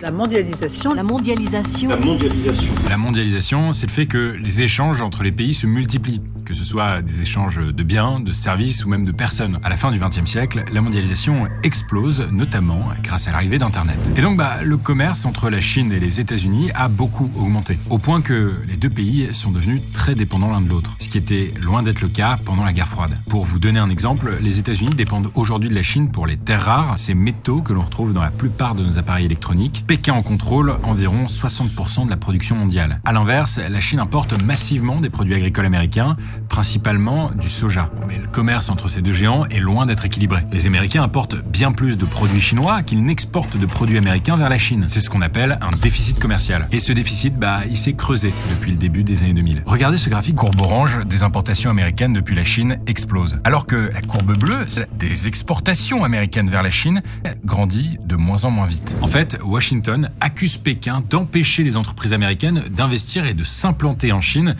La mondialisation. La mondialisation. La mondialisation. La mondialisation, c'est le fait que les échanges entre les pays se multiplient, que ce soit des échanges de biens, de services ou même de personnes. À la fin du XXe siècle, la mondialisation explose, notamment grâce à l'arrivée d'Internet. Et donc, le commerce entre la Chine et les États-Unis a beaucoup augmenté, au point que les deux pays sont devenus très dépendants l'un de l'autre, ce qui était loin d'être le cas pendant la guerre froide. Pour vous donner un exemple, les États-Unis dépendent aujourd'hui de la Chine pour les terres rares, ces métaux que l'on retrouve dans la plupart de nos appareils électroniques. Pékin en contrôle environ 60% de la production mondiale. À l'inverse, la Chine importe massivement des produits agricoles américains, principalement du soja. Mais le commerce entre ces deux géants est loin d'être équilibré. Les Américains importent bien plus de produits chinois qu'ils n'exportent de produits américains vers la Chine. C'est ce qu'on appelle un déficit commercial. Et ce déficit, il s'est creusé depuis le début des années 2000. Regardez ce graphique, courbe orange des importations américaines depuis la Chine explose. Alors que la courbe bleue, des exportations américaines vers la Chine, grandit de moins en moins vite. En fait, Washington accuse Pékin d'empêcher les entreprises américaines d'investir et de s'implanter en Chine